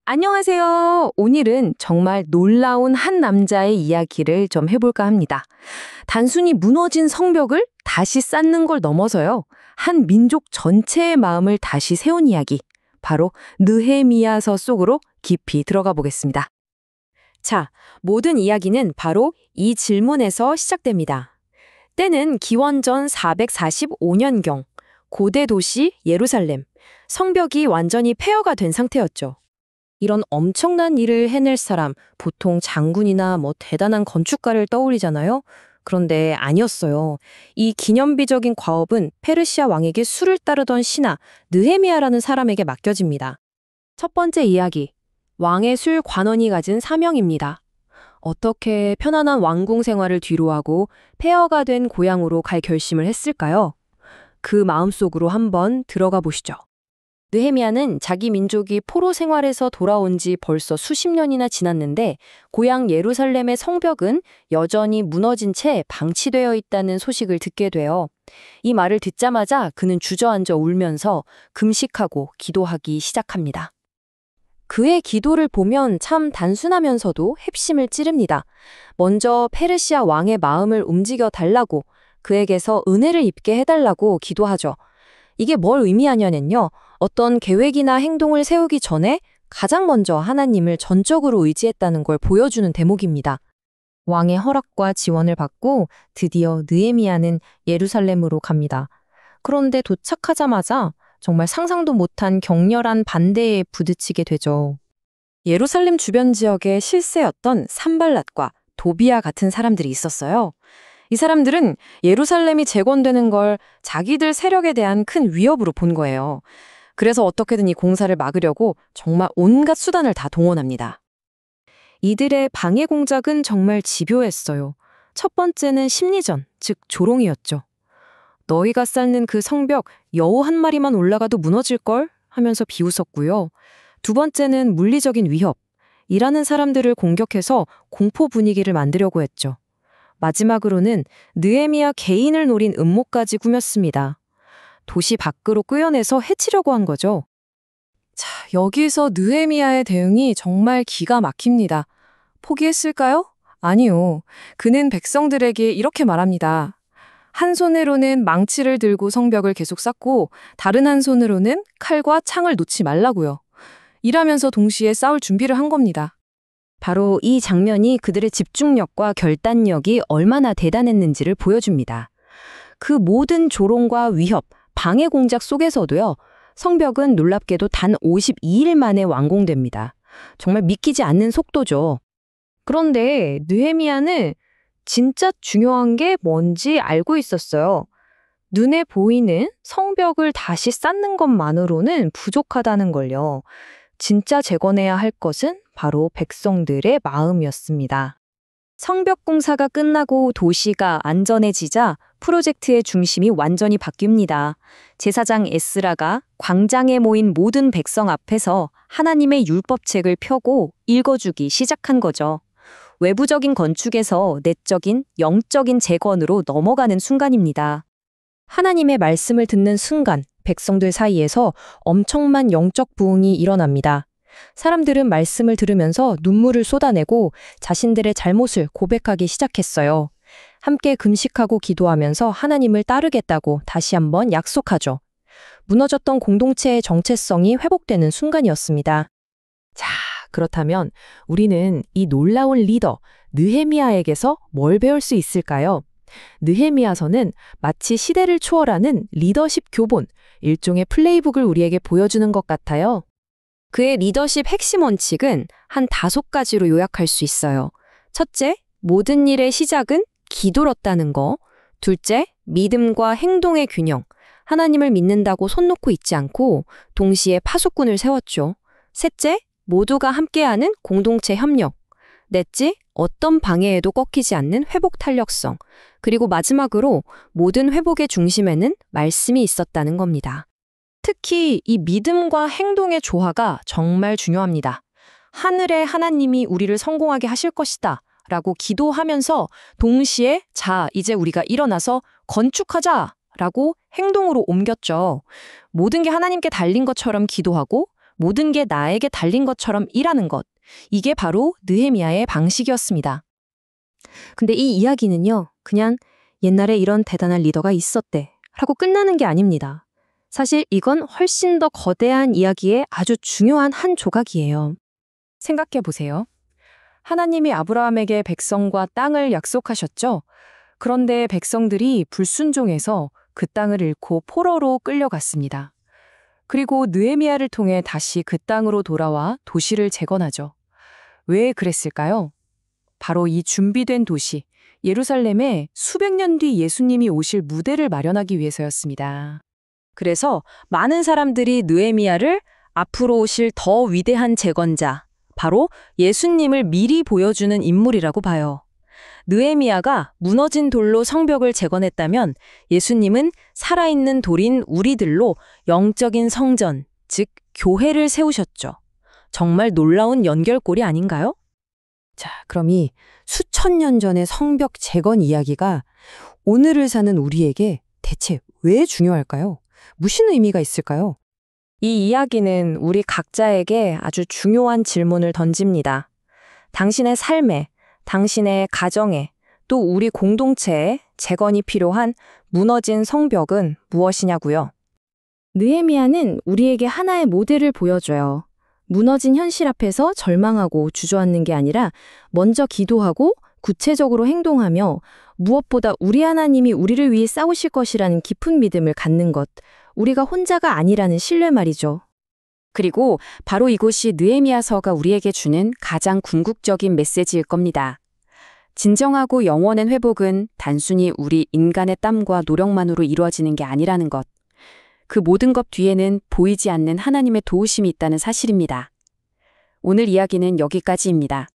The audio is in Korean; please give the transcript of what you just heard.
안녕하세요. 오늘은 정말 놀라운 한 남자의 이야기를 좀 해볼까 합니다. 단순히 무너진 성벽을 다시 쌓는 걸 넘어서요. 한 민족 전체의 마음을 다시 세운 이야기. 바로 느헤미야서 속으로 깊이 들어가 보겠습니다. 자, 모든 이야기는 바로 이 질문에서 시작됩니다. 때는 기원전 445년경, 고대 도시 예루살렘, 성벽이 완전히 폐허가 된 상태였죠. 이런 엄청난 일을 해낼 사람, 보통 장군이나 대단한 건축가를 떠올리잖아요. 그런데 아니었어요. 이 기념비적인 과업은 페르시아 왕에게 수를 따르던 신하 느헤미야라는 사람에게 맡겨집니다. 첫 번째 이야기, 왕의 술 관원이 가진 사명입니다. 어떻게 편안한 왕궁 생활을 뒤로하고 폐허가 된 고향으로 갈 결심을 했을까요? 그 마음속으로 한번 들어가 보시죠. 느헤미야는 자기 민족이 포로 생활에서 돌아온 지 벌써 수십 년이나 지났는데 고향 예루살렘의 성벽은 여전히 무너진 채 방치되어 있다는 소식을 듣게 돼요. 이 말을 듣자마자 그는 주저앉아 울면서 금식하고 기도하기 시작합니다. 그의 기도를 보면 참 단순하면서도 핵심을 찌릅니다. 먼저 페르시아 왕의 마음을 움직여 달라고, 그에게서 은혜를 입게 해달라고 기도하죠. 이게 뭘 의미하냐면요. 어떤 계획이나 행동을 세우기 전에 가장 먼저 하나님을 전적으로 의지했다는 걸 보여주는 대목입니다. 왕의 허락과 지원을 받고 드디어 느헤미야는 예루살렘으로 갑니다. 그런데 도착하자마자 정말 상상도 못한 격렬한 반대에 부딪히게 되죠. 예루살렘 주변 지역에 실세였던 산발랏과 도비아 같은 사람들이 있었어요. 이 사람들은 예루살렘이 재건되는 걸 자기들 세력에 대한 큰 위협으로 본 거예요. 그래서 어떻게든 이 공사를 막으려고 정말 온갖 수단을 다 동원합니다. 이들의 방해 공작은 정말 집요했어요. 첫 번째는 심리전, 즉 조롱이었죠. 너희가 쌓는 그 성벽 여우 한 마리만 올라가도 무너질걸? 하면서 비웃었고요. 두 번째는 물리적인 위협. 일하는 사람들을 공격해서 공포 분위기를 만들려고 했죠. 마지막으로는 느헤미야 개인을 노린 음모까지 꾸몄습니다. 도시 밖으로 끌어내서 해치려고 한 거죠. 자, 여기서 느헤미야의 대응이 정말 기가 막힙니다. 포기했을까요? 아니요. 그는 백성들에게 이렇게 말합니다. 한 손으로는 망치를 들고 성벽을 계속 쌓고 다른 한 손으로는 칼과 창을 놓지 말라고요. 이라면서 동시에 싸울 준비를 한 겁니다. 바로 이 장면이 그들의 집중력과 결단력이 얼마나 대단했는지를 보여줍니다. 그 모든 조롱과 위협, 방해 공작 속에서도요, 성벽은 놀랍게도 단 52일 만에 완공됩니다. 정말 믿기지 않는 속도죠. 그런데 느헤미야는 진짜 중요한 게 뭔지 알고 있었어요. 눈에 보이는 성벽을 다시 쌓는 것만으로는 부족하다는 걸요. 진짜 재건해야 할 것은 바로 백성들의 마음이었습니다. 성벽 공사가 끝나고 도시가 안전해지자 프로젝트의 중심이 완전히 바뀝니다. 제사장 에스라가 광장에 모인 모든 백성 앞에서 하나님의 율법책을 펴고 읽어주기 시작한 거죠. 외부적인 건축에서 내적인, 영적인 재건으로 넘어가는 순간입니다. 하나님의 말씀을 듣는 순간 백성들 사이에서 엄청난 영적 부흥이 일어납니다. 사람들은 말씀을 들으면서 눈물을 쏟아내고 자신들의 잘못을 고백하기 시작했어요. 함께 금식하고 기도하면서 하나님을 따르겠다고 다시 한번 약속하죠. 무너졌던 공동체의 정체성이 회복되는 순간이었습니다. 자, 그렇다면 우리는 이 놀라운 리더 느헤미야에게서 뭘 배울 수 있을까요? 느헤미야서는 마치 시대를 초월하는 리더십 교본, 일종의 플레이북을 우리에게 보여주는 것 같아요. 그의 리더십 핵심 원칙은 한 5가지로 요약할 수 있어요. 첫째, 모든 일의 시작은 기도였다는 거. 둘째, 믿음과 행동의 균형. 하나님을 믿는다고 손 놓고 있지 않고 동시에 파수꾼을 세웠죠. 셋째, 모두가 함께하는 공동체 협력. 넷째, 어떤 방해에도 꺾이지 않는 회복 탄력성. 그리고 마지막으로 모든 회복의 중심에는 말씀이 있었다는 겁니다. 특히 이 믿음과 행동의 조화가 정말 중요합니다. 하늘의 하나님이 우리를 성공하게 하실 것이다 라고 기도하면서 동시에 자, 이제 우리가 일어나서 건축하자 라고 행동으로 옮겼죠. 모든 게 하나님께 달린 것처럼 기도하고 모든 게 나에게 달린 것처럼 일하는 것. 이게 바로 느헤미야의 방식이었습니다. 근데 이 이야기는요, 그냥 옛날에 이런 대단한 리더가 있었대 라고 끝나는 게 아닙니다. 사실 이건 훨씬 더 거대한 이야기의 아주 중요한 한 조각이에요. 생각해 보세요. 하나님이 아브라함에게 백성과 땅을 약속하셨죠? 그런데 백성들이 불순종해서 그 땅을 잃고 포로로 끌려갔습니다. 그리고 느헤미야를 통해 다시 그 땅으로 돌아와 도시를 재건하죠. 왜 그랬을까요? 바로 이 준비된 도시, 예루살렘에 수백 년 뒤 예수님이 오실 무대를 마련하기 위해서였습니다. 그래서 많은 사람들이 느헤미야를 앞으로 오실 더 위대한 재건자, 바로 예수님을 미리 보여주는 인물이라고 봐요. 느헤미야가 무너진 돌로 성벽을 재건했다면 예수님은 살아있는 돌인 우리들로 영적인 성전, 즉 교회를 세우셨죠. 정말 놀라운 연결고리 아닌가요? 자, 그럼 이 수천 년 전의 성벽 재건 이야기가 오늘을 사는 우리에게 대체 왜 중요할까요? 무슨 의미가 있을까요? 이 이야기는 우리 각자에게 아주 중요한 질문을 던집니다. 당신의 삶에, 당신의 가정에, 또 우리 공동체에 재건이 필요한 무너진 성벽은 무엇이냐고요? 느헤미야는 우리에게 하나의 모델을 보여줘요. 무너진 현실 앞에서 절망하고 주저앉는 게 아니라 먼저 기도하고 구체적으로 행동하며 무엇보다 우리 하나님이 우리를 위해 싸우실 것이라는 깊은 믿음을 갖는 것, 우리가 혼자가 아니라는 신뢰 말이죠. 그리고 바로 이곳이 느헤미야서가 우리에게 주는 가장 궁극적인 메시지일 겁니다. 진정하고 영원한 회복은 단순히 우리 인간의 땀과 노력만으로 이루어지는 게 아니라는 것. 그 모든 것 뒤에는 보이지 않는 하나님의 도우심이 있다는 사실입니다. 오늘 이야기는 여기까지입니다.